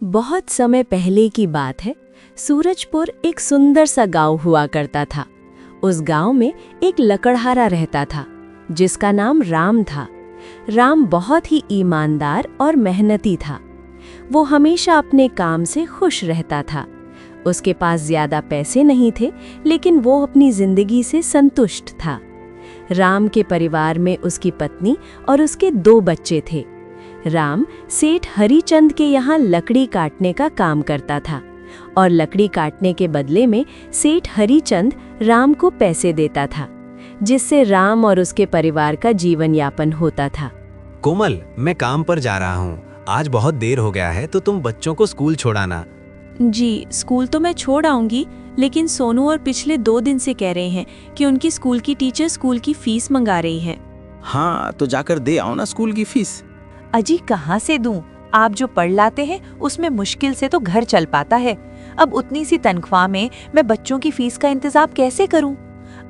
बहुत समय पहले की बात है। सूरजपुर एक सुंदर सा गांव हुआ करता था। उस गांव में एक लकड़हारा रहता था जिसका नाम राम था। राम बहुत ही ईमानदार और मेहनती था। वो हमेशा अपने काम से खुश रहता था। उसके पास ज्यादा पैसे नहीं थे, लेकिन वो अपनी जिंदगी से संतुष्ट था। राम के परिवार में उसकी पत्नी और उसके 2 बच्चे थे। राम सेठ हरिचंद के यहाँ लकड़ी काटने का काम करता था और लकड़ी काटने के बदले में सेठ हरिचंद राम को पैसे देता था, जिससे राम और उसके परिवार का जीवन यापन होता था। कोमल, मैं काम पर जा रहा हूँ। आज बहुत देर हो गया है, तो तुम बच्चों को स्कूल छोड़ाना। जी, स्कूल तो मैं छोड़ आऊंगी, लेकिन सोनू और पिछले 2 दिन से कह रहे हैं कि उनकी स्कूल की टीचर स्कूल की फीस मंगा रही है। हाँ, तो जाकर दे आओ ना स्कूल की फीस। अजी कहाँ से दूं? आप जो पढ़ लाते हैं उसमें मुश्किल से तो घर चल पाता है। अब उतनी सी तनख्वाह में मैं बच्चों की फीस का इंतजाम कैसे करूं?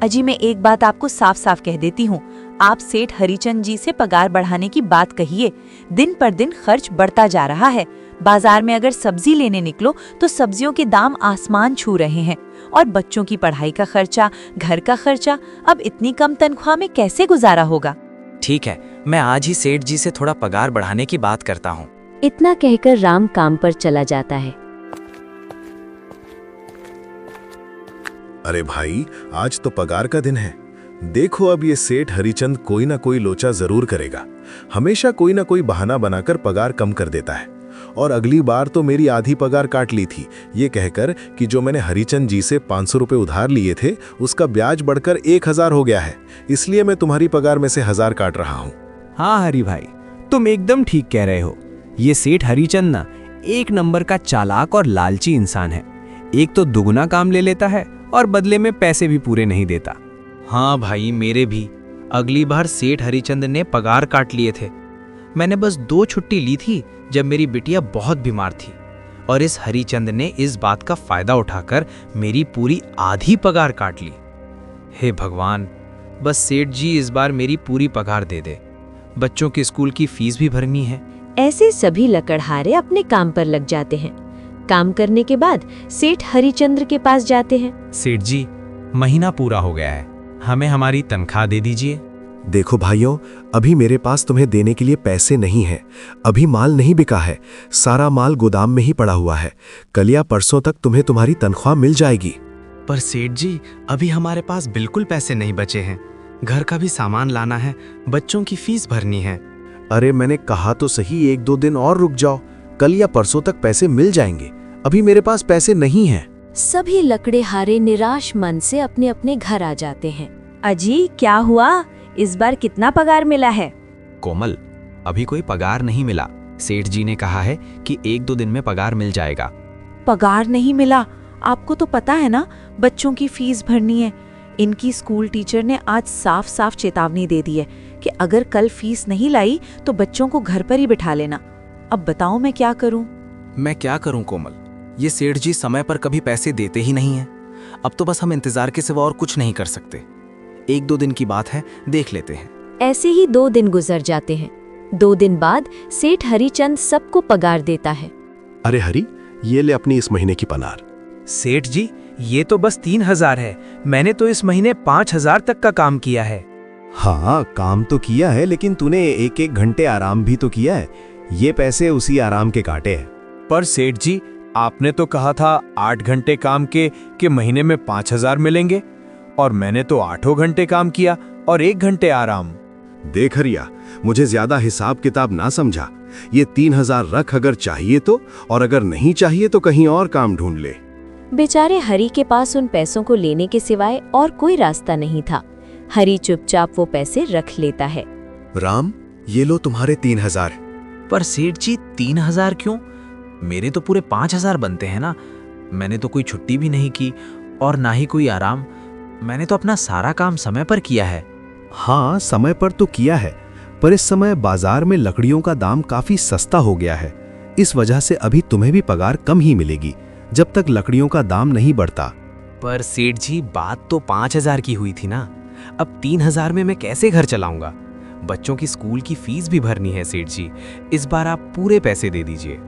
अजी मैं एक बात आपको साफ साफ कह देती हूँ, आप सेठ हरिचंद जी से पगार बढ़ाने की बात कहिए। दिन पर दिन खर्च बढ़ता जा रहा है। बाजार में अगर सब्जी लेने निकलो तो सब्जियों के दाम आसमान छू रहे हैं, और बच्चों की पढ़ाई का खर्चा, घर का खर्चा, अब इतनी कम तनख्वाह में कैसे गुजारा होगा? ठीक है, मैं आज ही सेठ जी से थोड़ा पगार बढ़ाने की बात करता हूँ। इतना कहकर राम काम पर चला जाता है। अरे भाई, आज तो पगार का दिन है। देखो, अब ये सेठ हरिचंद कोई ना कोई लोचा जरूर करेगा। हमेशा कोई ना कोई बहाना बनाकर पगार कम कर देता है। और अगली बार तो मेरी आधी पगार काट ली थी, ये कहकर कि जो मैंने हरिचंद जी से 500 रुपए उधार लिए थे उसका ब्याज बढ़कर 1000 हो गया है, इसलिए मैं तुम्हारी पगार में से 1000 काट रहा हूँ। हाँ हरी भाई, तुम एकदम ठीक कह रहे हो। ये सेठ हरिचंद ना एक नंबर का चालाक और लालची इंसान है। एक तो दुगना काम ले लेता है और बदले में पैसे भी पूरे नहीं देता। हाँ भाई, मेरे भी अगली बार सेठ हरिचंद ने पगार काट लिए थे। मैंने बस 2 छुट्टी ली थी जब मेरी बिटिया बहुत बीमार थी, और इस हरिचंद ने इस बात का फायदा उठाकर मेरी पूरी आधी पगार काट ली। हे भगवान, बस सेठ जी इस बार मेरी पूरी पगार दे दे। बच्चों के स्कूल की फीस भी भरनी है। ऐसे सभी लकड़हारे अपने काम पर लग जाते हैं। काम करने के बाद सेठ हरिचंद्र के पास जाते हैं। सेठ जी, महीना पूरा हो गया है, हमें हमारी तनख्वाह दे दीजिए। देखो भाइयों, अभी मेरे पास तुम्हें देने के लिए पैसे नहीं हैं। अभी माल नहीं बिका है, सारा माल गोदाम में ही पड़ा हुआ है। कल या परसों तक तुम्हें तुम्हारी तनख्वाह मिल जाएगी। पर सेठ जी, अभी हमारे पास बिल्कुल पैसे नहीं बचे हैं। घर का भी सामान लाना है, बच्चों की फीस भरनी है। अरे मैंने कहा तो सही, 1-2 दिन और रुक जाओ, कल या परसों तक पैसे मिल जाएंगे। अभी मेरे पास पैसे नहीं हैं। सभी लकड़हारे निराश मन से अपने अपने घर आ जाते हैं। अजी क्या हुआ? इस बार कितना पगार मिला है? कोमल, अभी कोई पगार नहीं मिला। सेठ जी ने कहा है कि 1-2 दिन में पगार मिल जाएगा। पगार नहीं मिला? आपको तो पता है ना, बच्चों की फीस भरनी है। इनकी स्कूल टीचर ने आज साफ साफ चेतावनी दे दी है कि अगर कल फीस नहीं लाई तो बच्चों को घर पर ही बिठा लेना। अब बताओ मैं क्या करूं? मैं क्या करूं कोमल, ये सेठ जी समय पर कभी पैसे देते ही नहीं हैं। अब तो बस हम इंतजार के सिवा और कुछ नहीं कर सकते। 1-2 दिन की बात है, देख लेते हैं। ऐसे ही 2 दिन गुजर जाते हैं। 2 दिन बाद सेठ हरिचंद सबको पगार देता है। अरे हरी, ये ले अपनी इस महीने की पनार। सेठ जी, ये तो बस 3000 है। मैंने तो इस महीने 5000 तक का काम किया है। हाँ, काम तो किया है, लेकिन तूने 1-1 घंटे आराम भी तो किया है। ये पैसे उसी आराम के काटे हैं। पर सेठ जी, आपने तो कहा था 8 घंटे काम के महीने में 5000 मिलेंगे, और मैंने तो 8 घंटे काम किया और 1 घंटे आराम। देख हरिया, मुझे ज्यादा हिसाब किताब ना समझा। ये 3000 रख अगर चाहिए तो, और अगर नहीं चाहिए तो कहीं और काम ढूंढ ले। बेचारे हरी के पास उन पैसों को लेने के सिवाय और कोई रास्ता नहीं था। हरी चुपचाप वो पैसे रख लेता है। राम, ये लो तुम्हारे 3000। पर सेठ जी, 3000 क्यों? मेरे तो पूरे 5000 बनते हैं ना। मैंने तो कोई छुट्टी भी नहीं की और ना ही कोई आराम। मैंने तो अपना सारा काम समय पर किया है। हाँ, समय पर तो किया है, पर इस समय बाजार में लकड़ियों का दाम काफी सस्ता हो गया है। इस वजह से अभी तुम्हें भी पगार कम ही मिलेगी, जब तक लकड़ियों का दाम नहीं बढ़ता। पर सेठ जी, बात तो 5000 की हुई थी ना। अब 3000 में मैं कैसे घर चलाऊंगा? बच्चों की स्कूल की फीस भी भरनी है सेठ जी। इस बार आप पूरे पैसे दे दीजिए।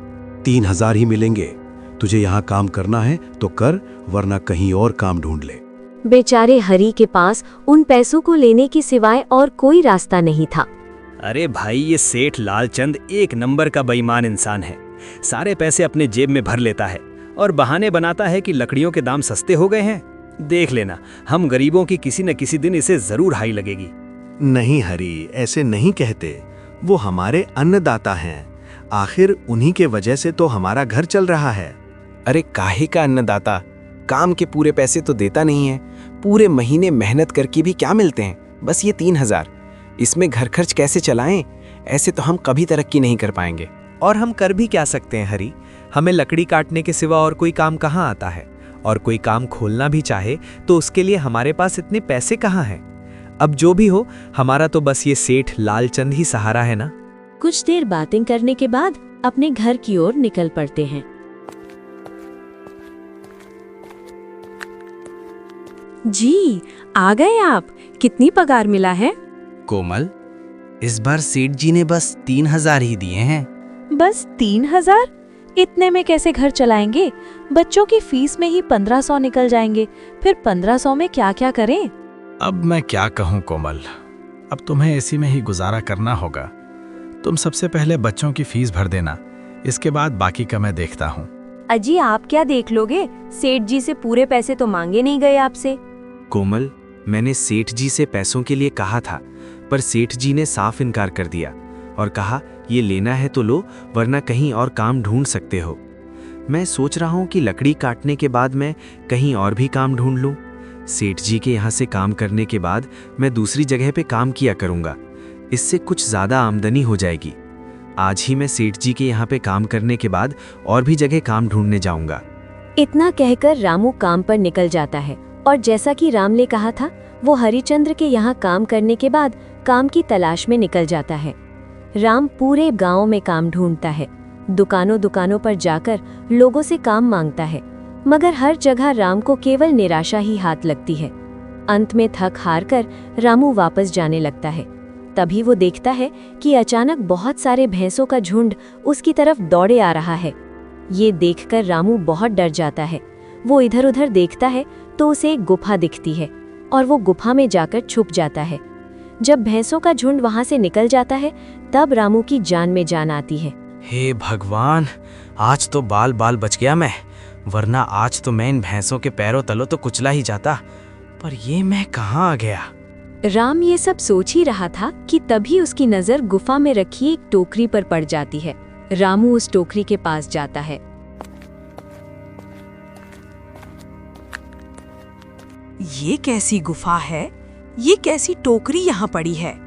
3,000 ही मिलेंगे। तुझे यहाँ काम करना है तो कर, वरना कहीं और काम ढूंढ ले। बेचारे हरी के पास उन पैसों को लेने के सिवाय और कोई रास्ता नहीं था। अरे भाई, ये सेठ लालचंद एक नंबर का बेईमान इंसान है। सारे पैसे अपने जेब में भर लेता है और बहाने बनाता है कि लकड़ियों के दाम सस्ते हो गए हैं। देख लेना, हम गरीबों की किसी न किसी दिन इसे जरूर हाई लगेगी। नहीं हरी, ऐसे नहीं कहते। वो हमारे अन्नदाता हैं। आखिर उन्हीं के वजह से तो हमारा घर चल रहा है। अरे काहे का अन्नदाता, काम के पूरे पैसे तो देता नहीं है। पूरे महीने मेहनत करके भी क्या मिलते हैं, बस ये 3,000। इसमें घर खर्च कैसे चलाएं? ऐसे तो हम कभी तरक्की नहीं कर पाएंगे। और हम कर भी क्या सकते हैं हरी? हमें लकड़ी काटने के सिवा और कोई काम कहाँ आता है? और कोई काम खोलना भी चाहे तो उसके लिए हमारे पास इतने पैसे कहाँ हैं? अब जो भी हो, हमारा तो बस ये सेठ लालचंद ही सहारा है ना। कुछ देर बातें करने के बाद अपने घर की ओर निकल पड़ते हैं। जी, आ गए आप। कितनी पगार मिला है? कोमल, इस बार सेठ जी ने बस 3,000 ही दिए हैं। बस 3,000? इतने में कैसे घर चलाएंगे? बच्चों की फीस में ही 1,500 निकल जाएंगे। फिर 1,500 में क्या क्या करें? अब मैं क्या कहूँ कोमल, अब तुम्हें इसी में ही गुजारा करना होगा। तुम सबसे पहले बच्चों की फीस भर देना, इसके बाद बाकी का मैं देखता हूँ। अजी, आप क्या देख लोगे? सेठ जी से पूरे पैसे तो मांगे नहीं गए आपसे। कोमल, मैंने सेठ जी से पैसों के लिए कहा था, पर सेठ जी ने साफ इनकार कर दिया और कहा ये लेना है तो लो, वरना कहीं और काम ढूंढ सकते हो। मैं सोच रहा हूँ कि लकड़ी काटने के बाद मैं कहीं और भी काम ढूंढ लूँ। सेठ जी के यहाँ से काम करने के बाद मैं दूसरी जगह पे काम किया करूँगा। इससे कुछ ज़्यादा आमदनी हो जाएगी। आज ही मैं सेठ जी के यहाँ पे काम करने के बाद और भी जगह काम ढूंढने जाऊँगा। इतना कहकर रामू काम पर निकल जाता है और जैसा कि राम ने कहा था, वो हरिचंद्र के यहाँ काम करने के बाद काम की तलाश में निकल जाता है। राम पूरे गांव में काम ढूंढता है, दुकानों दुकानों पर जाकर लोगों से काम मांगता है, मगर हर जगह राम को केवल निराशा ही हाथ लगती है। अंत में थक हार कर रामू वापस जाने लगता है। तभी वो देखता है कि अचानक बहुत सारे भैंसों का झुंड उसकी तरफ दौड़े आ रहा है। ये देखकर रामू बहुत डर जाता है। वो इधर उधर देखता है तो उसे एक गुफा दिखती है और वो गुफा में जाकर छुप जाता है। जब भैंसों का झुंड वहां से निकल जाता है, तब रामू की जान में जान आती है। हे भगवान, आज तो बाल बाल बच गया मैं, वरना आज तो मैं इन भैंसों के पैरों तलों तो कुचला ही जाता। पर ये मैं कहाँ आ गया? राम ये सब सोच ही रहा था कि तभी उसकी नजर गुफा में रखी एक टोकरी पर पड़ जाती है। रामू उस टोकरी के पास जाता है। ये कैसी गुफा है? ये कैसी टोकरी यहाँ पड़ी है?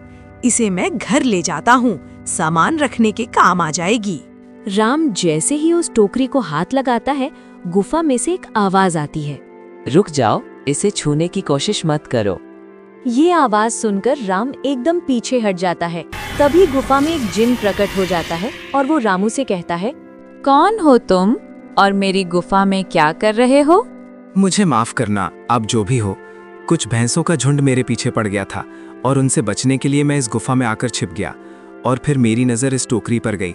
इसे मैं घर ले जाता हूँ, सामान रखने के काम आ जाएगी। राम जैसे ही उस टोकरी को हाथ लगाता है, गुफा में से एक आवाज आती है। रुक जाओ, इसे छूने की कोशिश मत करो। ये आवाज सुनकर राम एकदम पीछे हट जाता है। तभी गुफा में एक जिन प्रकट हो जाता है और वो रामू से कहता है, कौन हो तुम और मेरी गुफा में क्या कर रहे हो? मुझे माफ करना, आप जो भी हो। कुछ भैंसों का झुंड मेरे पीछे पड़ गया था और उनसे बचने के लिए मैं इस गुफा में आकर छिप गया और फिर मेरी नज़र इस टोकरी पर गई।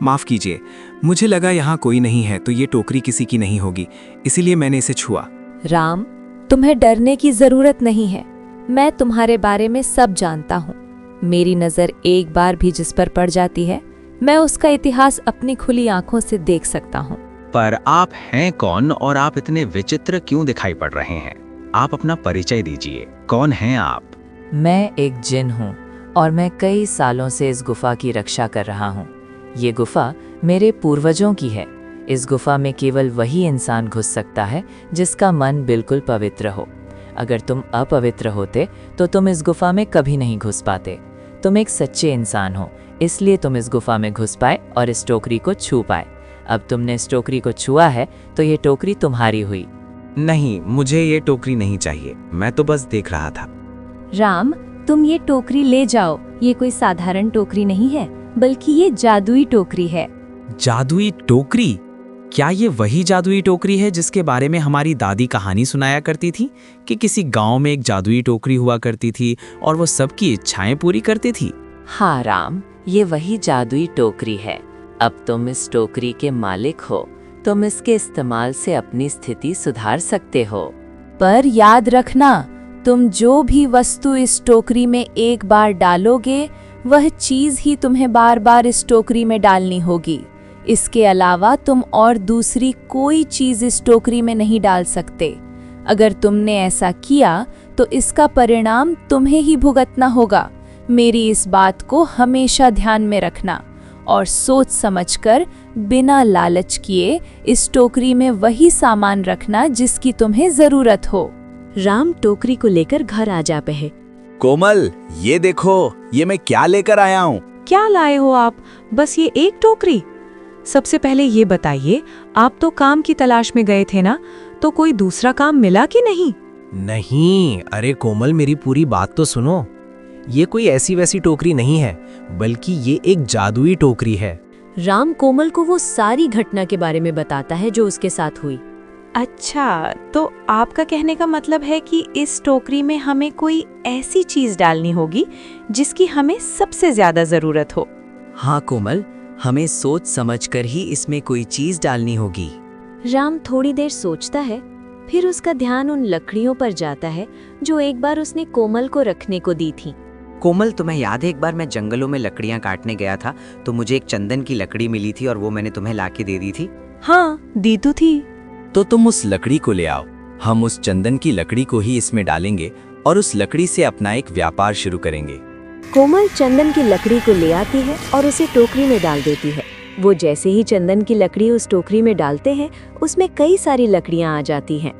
माफ़ कीजिए, मुझे लगा यहाँ कोई नहीं है तो ये टोकरी किसी की नहीं होगी, इसीलिए मैंने इसे छुआ। राम, तुम्हें डरने की जरूरत नहीं है। मैं तुम्हारे बारे में सब जानता हूँ। मेरी नज़र एक बार भी जिस पर पड़ जाती है, मैं उसका इतिहास अपनी खुली आंखों से देख सकता हूँ। पर आप हैं कौन और आप इतने विचित्र क्यों दिखाई पड़ रहे हैं? आप अपना परिचय दीजिए, कौन हैं आप? मैं एक जिन हूँ और मैं कई सालों से इस गुफा की रक्षा कर रहा हूँ। ये गुफा मेरे पूर्वजों की है। इस गुफा में केवल वही इंसान घुस सकता है जिसका मन बिल्कुल पवित्र हो। अगर तुम अपवित्र होते तो तुम इस गुफा में कभी नहीं घुस पाते। तुम एक सच्चे इंसान हो, इसलिए तुम इस गुफा में घुस पाए और इस टोकरी को छू पाए। अब तुमने इस टोकरी को छुआ है तो ये टोकरी तुम्हारी हुई। नहीं, मुझे ये टोकरी नहीं चाहिए, मैं तो बस देख रहा था। राम, तुम ये टोकरी ले जाओ। ये कोई साधारण टोकरी नहीं है, बल्कि ये जादुई टोकरी है। जादुई टोकरी? क्या ये वही जादुई टोकरी है जिसके बारे में हमारी दादी कहानी सुनाया करती थी कि किसी गांव में एक जादुई टोकरी हुआ करती थी और वो सबकी इच्छाएं पूरी करती थी? हाँ राम, ये वही जादुई टोकरी है। अब तुम इस टोकरी के मालिक हो, तुम इसके इस्तेमाल से अपनी स्थिति सुधार सकते हो। पर याद रखना, तुम जो भी वस्तु इस टोकरी में एक बार डालोगे, वह चीज ही तुम्हें बार बार इस टोकरी में डालनी होगी। इसके अलावा तुम और दूसरी कोई चीज इस टोकरी में नहीं डाल सकते। अगर तुमने ऐसा किया तो इसका परिणाम तुम्हें ही भुगतना होगा। मेरी इस बात को हमेशा ध्यान में रखना और सोच समझकर बिना लालच किए इस टोकरी में वही सामान रखना जिसकी तुम्हें जरूरत हो। राम टोकरी को लेकर घर आ जा पहे। कोमल, ये देखो, ये मैं क्या लेकर आया हूँ। क्या लाए हो आप? बस ये एक टोकरी? सबसे पहले ये बताइए, आप तो काम की तलाश में गए थे ना, तो कोई दूसरा काम मिला कि नहीं? नहीं, अरे कोमल, मेरी पूरी बात तो सुनो। ये कोई ऐसी वैसी टोकरी नहीं है, बल्कि ये एक जादुई टोकरी है। राम कोमल को वो सारी घटना के बारे में बताता है जो उसके साथ हुई। अच्छा, तो आपका कहने का मतलब है कि इस टोकरी में हमें कोई ऐसी चीज डालनी होगी जिसकी हमें सबसे ज्यादा जरूरत हो। हाँ कोमल, हमें सोच समझकर ही इसमें कोई चीज डालनी होगी। राम थोड़ी देर सोचता है, फिर उसका ध्यान उन लकड़ियों पर जाता है जो एक बार उसने कोमल को रखने को दी थी। कोमल, तुम्हें याद है एक बार मैं जंगलों में लकड़ियां काटने गया था, तो मुझे एक चंदन की लकड़ी मिली थी और वो मैंने तुम्हें लाके दे दी थी। हाँ, दी तो थी। तो तुम उस लकड़ी को ले आओ, हम उस चंदन की लकड़ी को ही इसमें डालेंगे और उस लकड़ी से अपना एक व्यापार शुरू करेंगे। कोमल चंदन की लकड़ी को ले आती है और उसे टोकरी में डाल देती है। वो जैसे ही चंदन की लकड़ी उस टोकरी में डालते हैं, उसमें कई सारी लकड़ियां आ जाती हैं।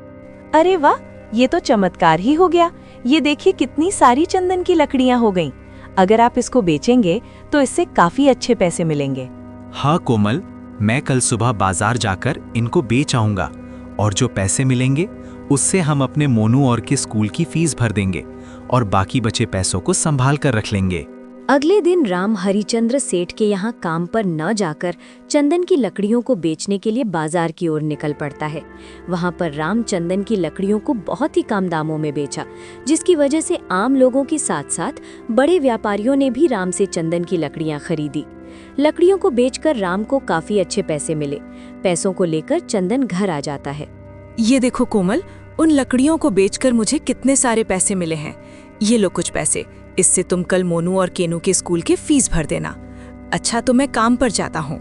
अरे वाह, ये तो चमत्कार ही हो गया। ये देखिए कितनी सारी चंदन की लकड़ियां हो गईं। अगर आप इसको बेचेंगे तो इससे काफी अच्छे पैसे मिलेंगे। हाँ कोमल, मैं कल सुबह बाजार जाकर इनको बेच आऊंगा और जो पैसे मिलेंगे उससे हम अपने मोनू और के स्कूल की फीस भर देंगे और बाकी बचे पैसों को संभाल कर रख लेंगे। अगले दिन राम हरिचंद्र सेठ के यहाँ काम पर न जाकर चंदन की लकड़ियों को बेचने के लिए बाजार की ओर निकल पड़ता है। वहाँ पर राम चंदन की लकड़ियों को बहुत ही कम दामों में बेचा, जिसकी वजह से आम लोगों के साथ साथ बड़े व्यापारियों ने भी राम से चंदन की लकड़ियाँ खरीदी। लकड़ियों को बेचकर राम को काफी अच्छे पैसे मिले। पैसों को लेकर चंदन घर आ जाता है। ये देखो कोमल, उन लकड़ियों को बेचकर मुझे कितने सारे पैसे मिले हैं। ये लो कुछ पैसे, इससे तुम कल मोनू और केनू के स्कूल के फीस भर देना। अच्छा, तो मैं काम पर जाता हूँ।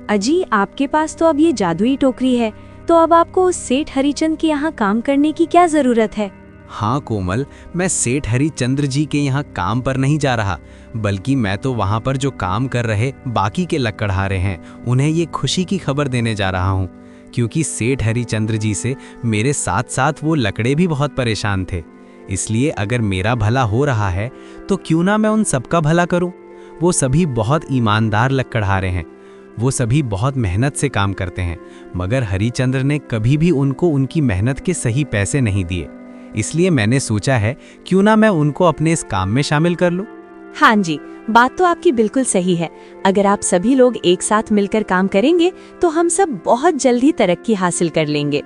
अजी, आपके पास तो अब ये जादुई टोकरी है, तो अब आपको उस सेठ हरिचंद के यहाँ काम करने की क्या जरूरत है? हाँ कोमल, मैं सेठ हरिचंद्र जी के यहाँ काम पर नहीं जा रहा, बल्कि मैं तो वहाँ पर जो काम कर रहे बाकी के लकड़हारे हैं, उन्हें ये खुशी की खबर देने जा रहा हूँ, क्योंकि सेठ हरिचंद्र जी से मेरे साथ साथ वो लकड़े भी बहुत परेशान थे। इसलिए अगर मेरा भला हो रहा है तो क्यों ना मैं उन सबका भला करूं। वो सभी बहुत ईमानदार लकड़हारे हैं, वो सभी बहुत मेहनत से काम करते हैं, मगर हरिचंद्र ने कभी भी उनको उनकी मेहनत के सही पैसे नहीं दिए। इसलिए मैंने सोचा है क्यों ना मैं उनको अपने इस काम में शामिल कर लूं। हाँ जी, बात तो आपकी बिल्कुल सही है। अगर आप सभी लोग एक साथ मिलकर काम करेंगे तो हम सब बहुत जल्दी तरक्की हासिल कर लेंगे।